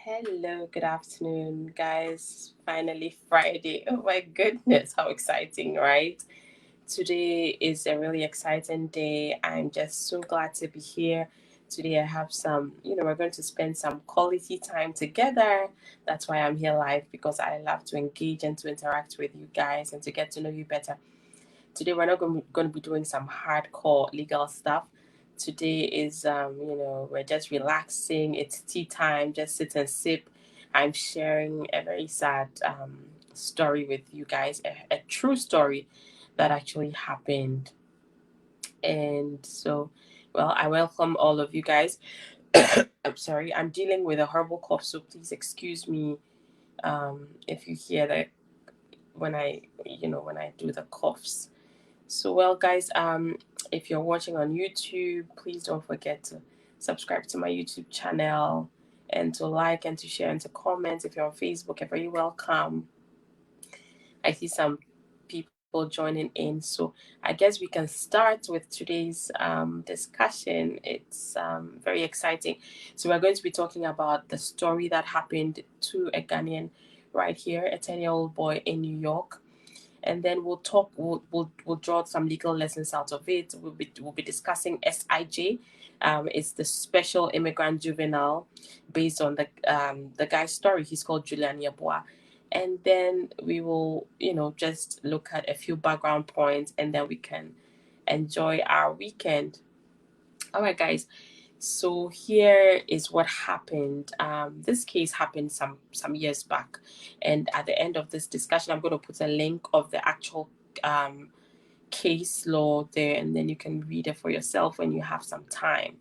Hello, good afternoon, guys. Finally, Friday. Oh my goodness, how exciting, right? Today is a really exciting day. I'm just so glad to be here. Today, I have we're going to spend some quality time together. That's why I'm here live because I love to engage and to interact with you guys and to get to know you better. Today, we're not going to be doing some hardcore legal stuff. Today is, we're just relaxing. It's tea time. Just sit and sip. I'm sharing a very sad story with you guys, a true story that actually happened. And so, well, I welcome all of you guys. I'm sorry, I'm dealing with a horrible cough, so please excuse me if you hear that when I do the coughs. So, well, guys, if you're watching on YouTube, please don't forget to subscribe to my YouTube channel and to like and to share and to comment. If you're on Facebook, you're very welcome. I see some people joining in. So, I guess we can start with today's discussion. It's very exciting. So, we're going to be talking about the story that happened to a Ghanaian right here, a 10-year-old boy in New York, and then we'll draw some legal lessons out of it. We'll be discussing SIJ. It's the special immigrant juvenile based on the guy's story. He's called Julian Yeboah. And then we will just look at a few background points, and then we can enjoy our weekend. All right, guys. So here is what happened. This case happened some years back, and at the end of this discussion, I'm going to put a link of the actual case law there, and then you can read it for yourself when you have some time.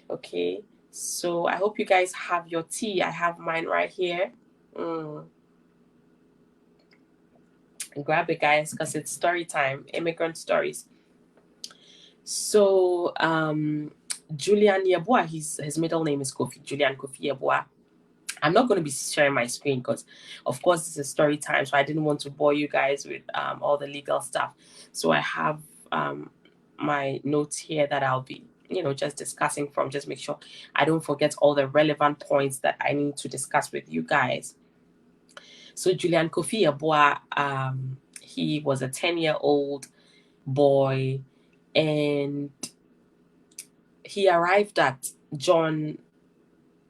Okay. So I hope you guys have your tea. I have mine right here. Grab it, guys, because it's story time. Immigrant stories. So Julian Yeboah, his middle name is Julian Kofi Yeboah. I'm not going to be sharing my screen because, of course, it's a story time, so I didn't want to bore you guys with all the legal stuff. So I have my notes here that I'll be, just discussing from. Just make sure I don't forget all the relevant points that I need to discuss with you guys. So Julian Kofi Yeboah, he was a 10-year-old boy, and he arrived at John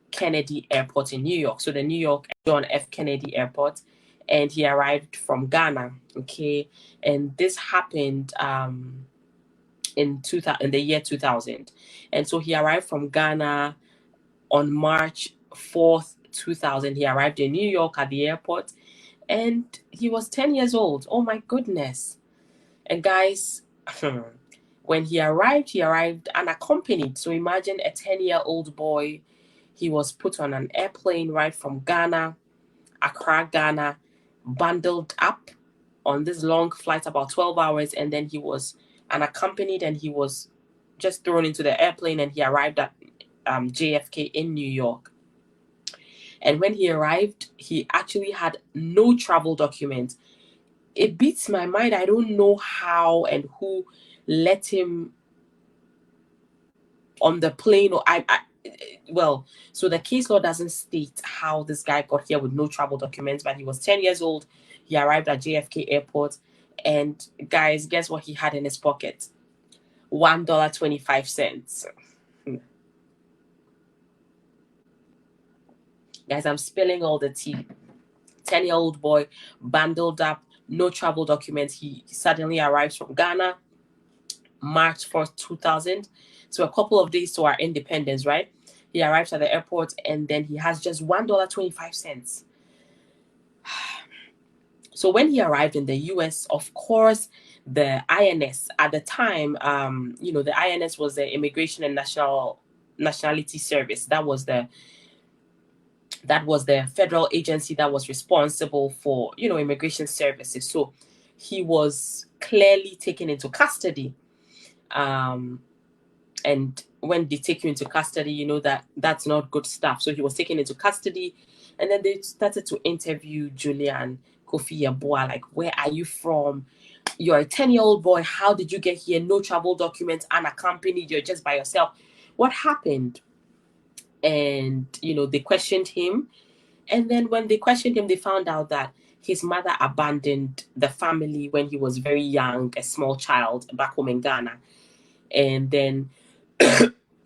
Kennedy Airport in New York. So the New York John F. Kennedy Airport, and he arrived from Ghana. Okay, and this happened in the year 2000, and so he arrived from Ghana on March 4th, 2000. He arrived in New York at the airport, and he was 10 years old. Oh my goodness! And guys. When he arrived unaccompanied. So imagine a 10-year-old boy. He was put on an airplane right from Ghana, Accra, Ghana, bundled up on this long flight, about 12 hours, and then he was unaccompanied, and he was just thrown into the airplane, and he arrived at JFK in New York. And when he arrived, he actually had no travel documents. It beats my mind. I don't know how and who let him on the plane, or so the case law doesn't state how this guy got here with no travel documents, but he was 10 years old. He arrived at JFK Airport, and guys, guess what he had in his pocket? $1.25. Guys, I'm spilling all the tea. 10-year-old boy, bundled up, no travel documents. He suddenly arrives from Ghana, March 4th, 2000. So a couple of days to our independence, right? He arrives at the airport, and then he has just $1.25. So when he arrived in the U.S., of course, the INS at the time, the INS was the Immigration and Nationality Service. That was the federal agency that was responsible for, immigration services. So he was clearly taken into custody. And when they take you into custody, that's not good stuff. So he was taken into custody, and then they started to interview Julian Kofi Yeboah, like, where are you from? You're a 10-year-old boy. How did you get here? No travel documents, unaccompanied. You're just by yourself. What happened? And, they questioned him. And then when they questioned him, they found out that his mother abandoned the family when he was very young, a small child, back home in Ghana. And then,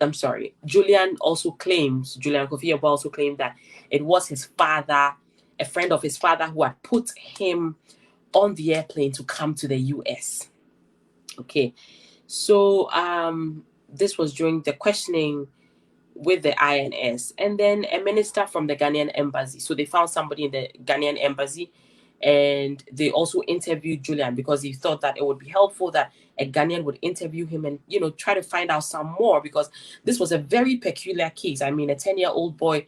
I'm sorry, Julian Kofi Yeboah also claimed that it was his father, a friend of his father, who had put him on the airplane to come to the US. Okay. So this was during the questioning with the INS, and then a minister from the Ghanaian embassy. So they found somebody in the Ghanaian embassy, and they also interviewed Julian because he thought that it would be helpful that a Ghanaian would interview him and, you know, try to find out some more, because this was a very peculiar case. I mean, a 10-year-old boy,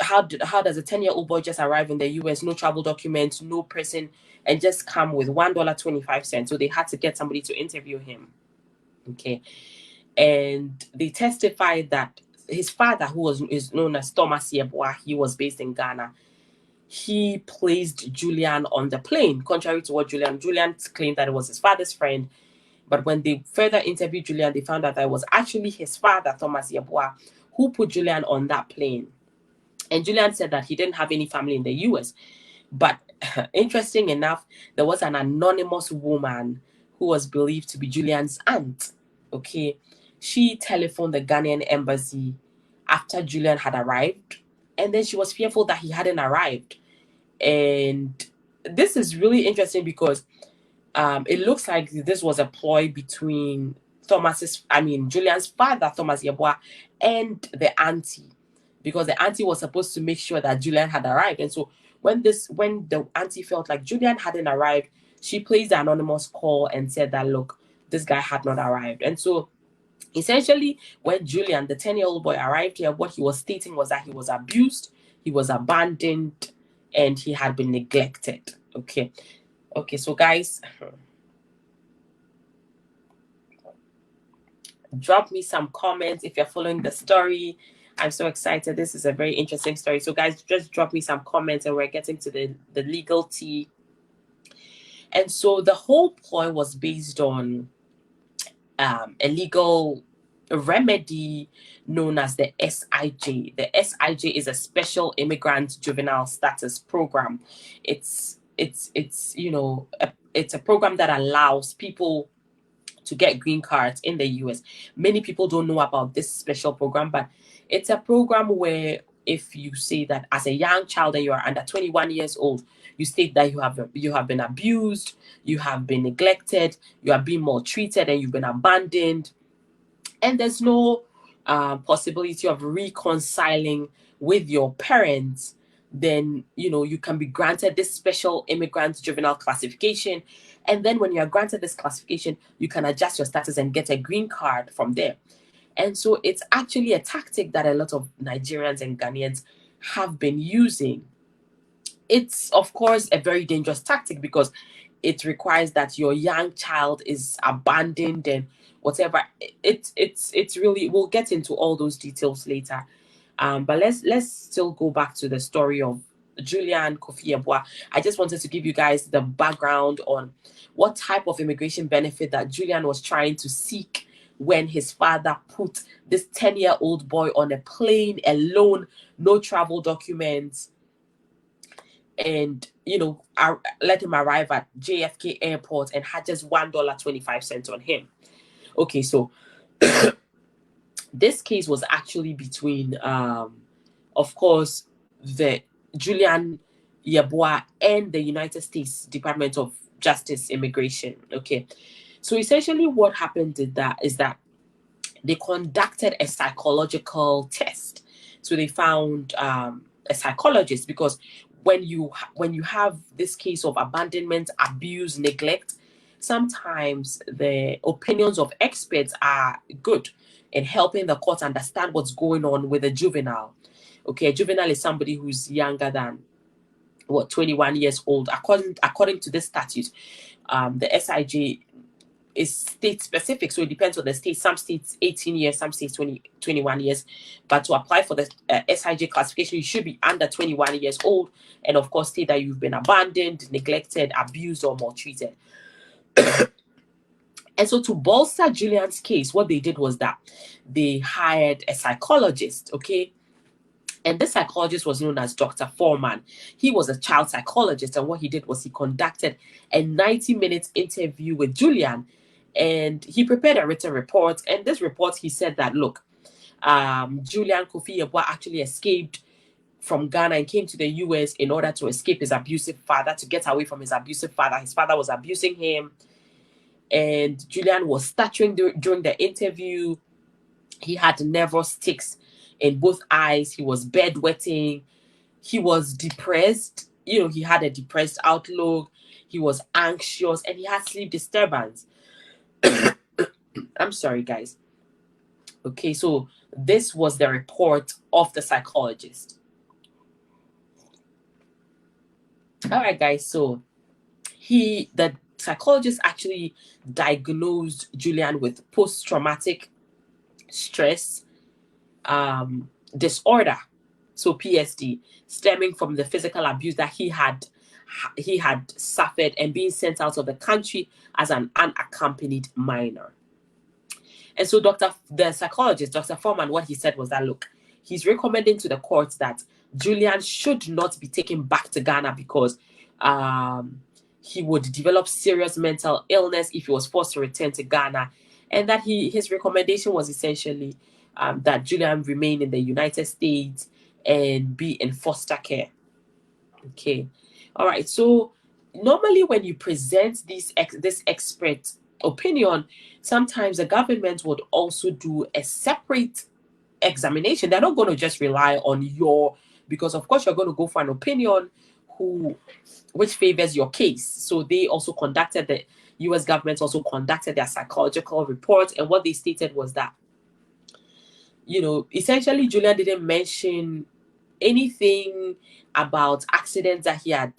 how does a 10-year-old boy just arrive in the US, no travel documents, no person, and just come with $1.25? So they had to get somebody to interview him. Okay. And they testified that his father, who is known as Thomas Yeboah, he was based in Ghana. He placed Julian on the plane, contrary to what Julian claimed that it was his father's friend. But when they further interviewed Julian, they found out that it was actually his father, Thomas Yeboah, who put Julian on that plane. And Julian said that he didn't have any family in the US. But interesting enough, there was an anonymous woman who was believed to be Julian's aunt. Okay. She telephoned the Ghanaian embassy after Julian had arrived. And then she was fearful that he hadn't arrived. And this is really interesting because it looks like this was a ploy between Julian's father, Thomas Yeboah, and the auntie, because the auntie was supposed to make sure that Julian had arrived. And so when the auntie felt like Julian hadn't arrived, she placed the anonymous call and said that, look, this guy had not arrived. And so essentially, when Julian, the 10-year-old boy, arrived here, what he was stating was that he was abused, he was abandoned, and he had been neglected. Okay. So guys, drop me some comments if you're following the story. I'm so excited. This is a very interesting story. So guys, just drop me some comments, and we're getting to the legal tea. And so the whole ploy was based on a legal remedy known as the SIJ. The SIJ is a Special Immigrant Juvenile Status Program. It's it's a program that allows people to get green cards in the US. Many people don't know about this special program, but it's a program where if you say that as a young child and you are under 21 years old, you state that you have been abused, you have been neglected, you are being maltreated, and you've been abandoned, and there's no possibility of reconciling with your parents, then you can be granted this special immigrant juvenile classification. And then when you are granted this classification, you can adjust your status and get a green card from there. And so it's actually a tactic that a lot of Nigerians and Ghanaians have been using. It's, of course, a very dangerous tactic because it requires that your young child is abandoned and whatever. It's really, we'll get into all those details later. But let's still go back to the story of Julian Kofi Yeboah. I just wanted to give you guys the background on what type of immigration benefit that Julian was trying to seek when his father put this 10-year-old boy on a plane alone, no travel documents, and let him arrive at JFK airport and had just $1.25 on him. Okay, so this case was actually between of course, the Julian Yeboah and the United States Department of Justice Immigration. Okay, so essentially what happened is that they conducted a psychological test. So they found a psychologist, because when you have this case of abandonment, abuse, neglect, sometimes the opinions of experts are good in helping the court understand what's going on with a juvenile. Okay, a juvenile is somebody who's younger than 21 years old, according to this statute. The SIJ is state specific, so it depends on the state. Some states 18 years, some states 21 years. But to apply for the SIJ classification, you should be under 21 years old, and of course state that you've been abandoned, neglected, abused, or maltreated. And so to bolster Julian's case, what they did was that they hired a psychologist. Okay, And this psychologist was known as Dr. Foreman. He was a child psychologist, and what he did was he conducted a 90-minute interview with Julian, and he prepared a written report. And this report, he said that, look, Julian Kofi Yeboah actually escaped from Ghana and came to the US in order to escape his abusive father, to get away from his abusive father. His father was abusing him, and Julian was stuttering during the interview. He had nervous tics in both eyes. He was bedwetting. He was depressed. He had a depressed outlook. He was anxious, and he had sleep disturbance. I'm sorry, guys. Okay, so this was the report of the psychologist. All right, guys. So the psychologist actually diagnosed Julian with post-traumatic stress disorder, so PSD, stemming from the physical abuse that he had suffered and being sent out of the country as an unaccompanied minor. And so the psychologist, Dr. Foreman, what he said was that, look, he's recommending to the court that Julian should not be taken back to Ghana because he would develop serious mental illness if he was forced to return to Ghana, and that his recommendation was essentially that Julian remain in the United States and be in foster care. Okay, all right. So normally when you present this expert opinion, sometimes the government would also do a separate examination. They're not going to just rely on because of course you're going to go for an opinion which favors your case. So they also conducted, the US government also conducted their psychological report, and what they stated was that, essentially Julian didn't mention anything about accidents that he had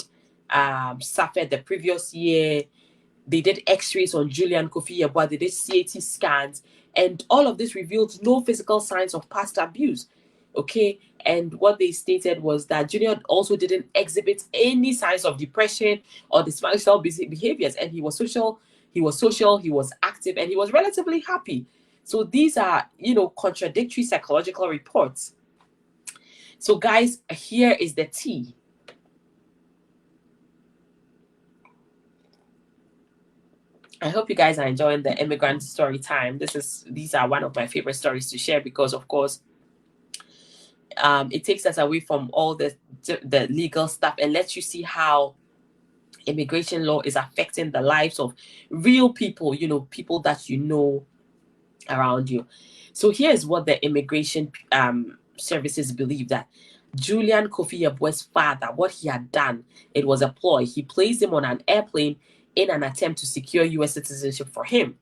suffered the previous year. They did x-rays on Julian Kofi Yeboah, they did CAT scans, and all of this revealed no physical signs of past abuse. Okay, and what they stated was that Julian also didn't exhibit any signs of depression or dysfunctional behaviors, and he was social, he was active, and he was relatively happy. So these are, contradictory psychological reports. So guys, here is the tea. I hope you guys are enjoying the immigrant story time. These are one of my favorite stories to share because, of course, it takes us away from all the legal stuff and lets you see how immigration law is affecting the lives of real people, people that around you. So here's what the immigration services believe, that Julian Kofi Yeboah's father, what he had done, it was a ploy. He placed him on an airplane in an attempt to secure U.S. citizenship for him.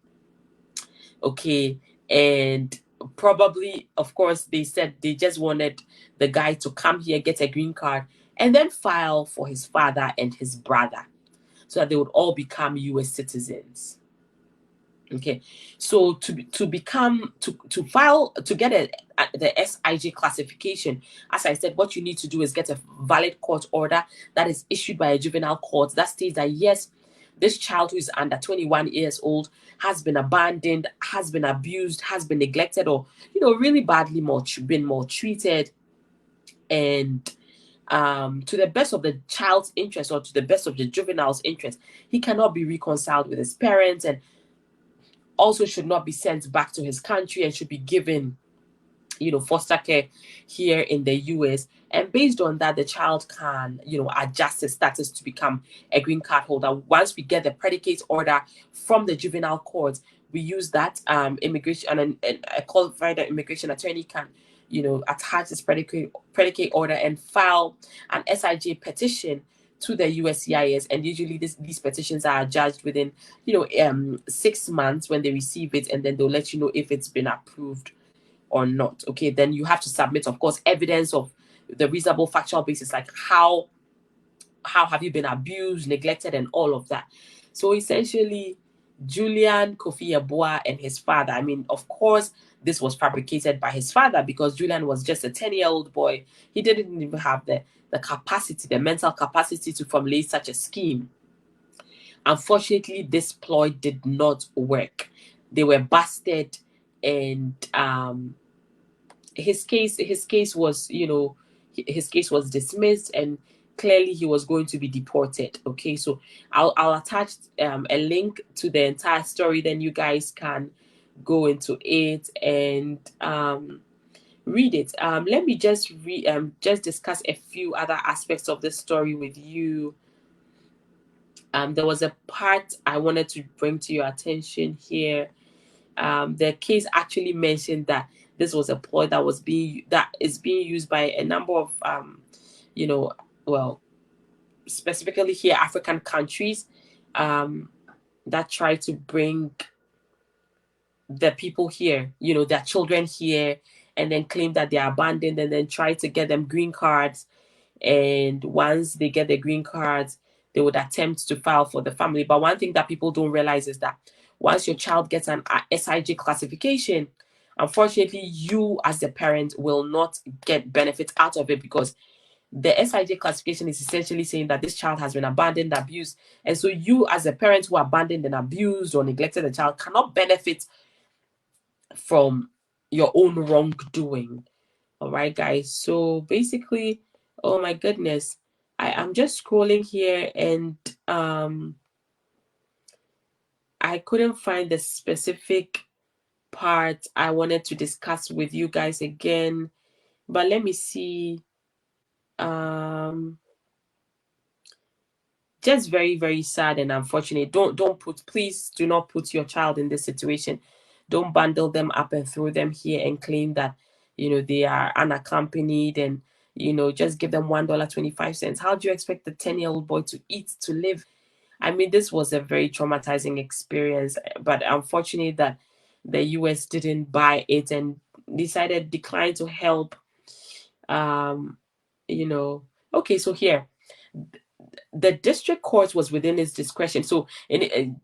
Okay, and probably, of course, they said they just wanted the guy to come here, get a green card, and then file for his father and his brother so that they would all become U.S. citizens. Okay, so to file to get the SIJ classification, as I said, what you need to do is get a valid court order that is issued by a juvenile court that states that yes, this child who is under 21 years old has been abandoned, has been abused, has been neglected, or really badly been maltreated, and to the best of the child's interest or to the best of the juvenile's interest, he cannot be reconciled with his parents, and also should not be sent back to his country and should be given, foster care here in the US. And based on that, the child can, adjust his status to become a green card holder. Once we get the predicate order from the juvenile court, we use that immigration, and a qualified immigration attorney can, attach this predicate order and file an SIJ petition to the USCIS, and usually these petitions are judged within 6 months when they receive it, and then they'll let you know if it's been approved or not. Okay, then you have to submit, of course, evidence of the reasonable factual basis, like how have you been abused, neglected, and all of that. So essentially, Julian Kofi Yeboah and his father, I mean, of course, this was fabricated by his father because Julian was just a 10-year-old boy. He didn't even have the capacity, the mental capacity to formulate such a scheme. Unfortunately, this ploy did not work. They were busted, and his case was, his case was dismissed, and clearly he was going to be deported. Okay, so I'll attach a link to the entire story, then you guys can go into it and read it. Let me just just discuss a few other aspects of this story with you. There was a part I wanted to bring to your attention here. The case actually mentioned that this was a ploy that is being used by a number of well, specifically here African countries that try to bring the people here, their children here, and then claim that they are abandoned, and then try to get them green cards. And once they get the green cards, they would attempt to file for the family. But one thing that people don't realize is that once your child gets an SIJ classification, unfortunately, you as the parent will not get benefits out of it, because the SIJ classification is essentially saying that this child has been abandoned, abused. And so you as a parent who abandoned and abused or neglected the child cannot benefit from your own wrongdoing. All right, guys. So basically, oh my goodness, I'm just scrolling here, and I couldn't find the specific part I wanted to discuss with you guys again. But let me see. Just very, very sad and unfortunate. Please do not put your child in this situation. Don't bundle them up and throw them here and claim that they are unaccompanied, and just give them $1.25. How do you expect the 10-year-old boy to eat, to live? I mean, this was a very traumatizing experience, but unfortunate that the US didn't buy it and declined to help. Okay, so here the district court was within its discretion. So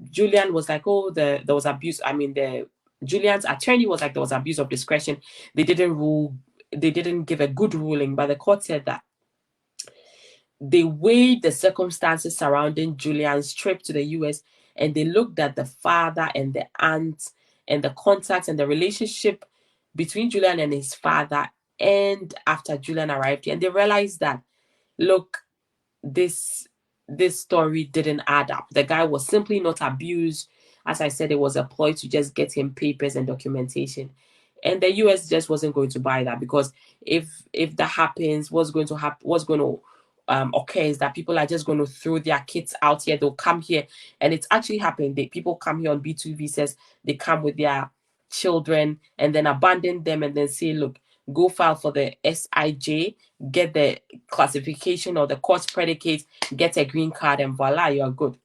Julian was like, oh, there was abuse. I mean, Julian's attorney was like, there was abuse of discretion. They didn't give a good ruling, but the court said that they weighed the circumstances surrounding Julian's trip to the US, and they looked at the father and the aunt and the contacts and the relationship between Julian and his father and after Julian arrived here. And they realized that, look, this story didn't add up. The guy was simply not abused. As I said, it was a ploy to just get him papers and documentation. And the US just wasn't going to buy that, because if that happens, what's going to occur is that people are just going to throw their kids out here. They'll come here, and it's actually happening. People come here on B2 visas. They come with their children and then abandon them, and then say, look, go file for the SIJ, get the classification or the course predicate, get a green card, and voila, you are good.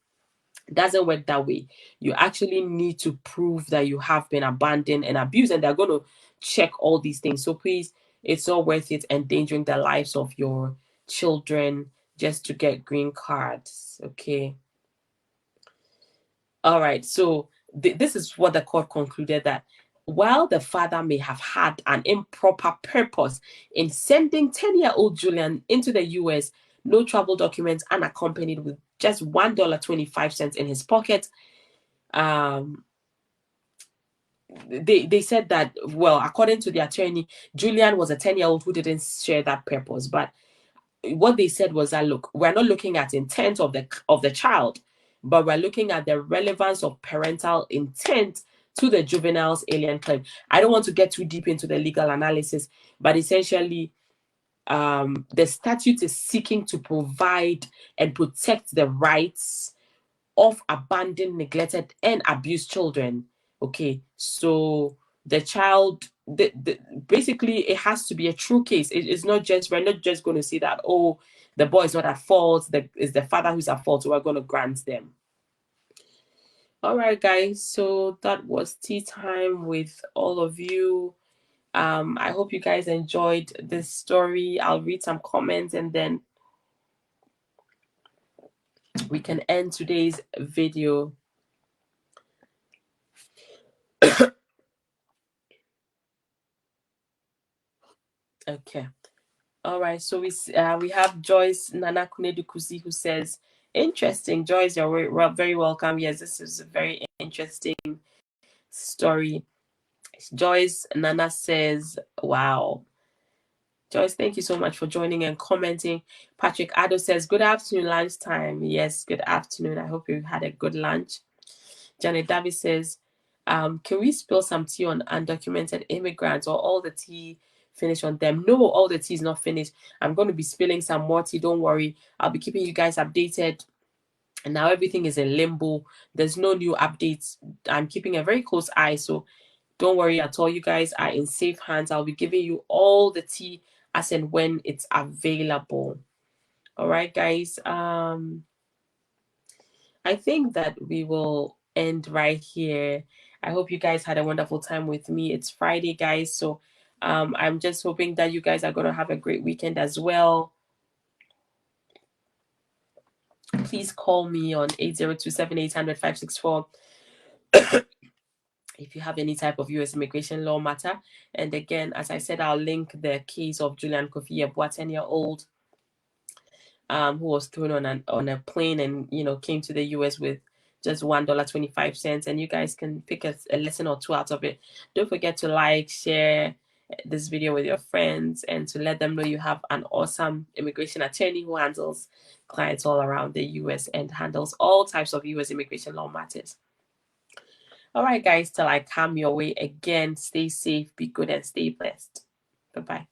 It doesn't work that way. You actually need to prove that you have been abandoned and abused, and they're going to check all these things. So please, it's not worth it endangering the lives of your children just to get green cards. Okay. All right. So this is what the court concluded, that while the father may have had an improper purpose in sending 10-year-old Julian into the US, no travel documents, unaccompanied, with just $1.25 in his pocket, they said that, well, according to the attorney, Julian was a 10-year-old who didn't share that purpose. But what they said was that, look, we're not looking at intent of the child, but we're looking at the relevance of parental intent to the juvenile's alien claim. I don't want to get too deep into the legal analysis, but essentially, the statute is seeking to provide and protect the rights of abandoned, neglected, and abused children. Okay, so the child, basically, it has to be a true case. It's not just, we're not just going to say that, oh, the boy is not at fault, it's the father who's at fault, so we're going to grant them. All right, guys, so that was tea time with all of you. I hope you guys enjoyed this story. I'll read some comments and then we can end today's video. Okay. All right. So we have Joyce Nana Kunedukusi, who says, interesting. Joyce, you're very welcome. Yes, this is a very interesting story. Joyce Nana says, wow. Joyce, thank you so much for joining and commenting. Patrick Addo says, good afternoon, lunchtime. Yes, good afternoon. I hope you had a good lunch. Janet Davis says, can we spill some tea on undocumented immigrants, or all the tea finished on them? No, all the tea is not finished. I'm going to be spilling some more tea. Don't worry. I'll be keeping you guys updated. And now everything is in limbo. There's no new updates. I'm keeping a very close eye. So don't worry at all. You guys are in safe hands. I'll be giving you all the tea as and when it's available. All right, guys. I think that we will end right here. I hope you guys had a wonderful time with me. It's Friday, guys. So I'm just hoping that you guys are going to have a great weekend as well. Please call me on 802-7800-564 if you have any type of U.S. immigration law matter. And again, as I said, I'll link the case of Julian Yeboah, 10-year-old, who was thrown on a plane and came to the U.S. with just $1.25, and you guys can pick a lesson or two out of it. Don't forget to like, share this video with your friends, and to let them know you have an awesome immigration attorney who handles clients all around the U.S. and handles all types of U.S. immigration law matters. All right, guys, till I come your way again, stay safe, be good, and stay blessed. Bye-bye.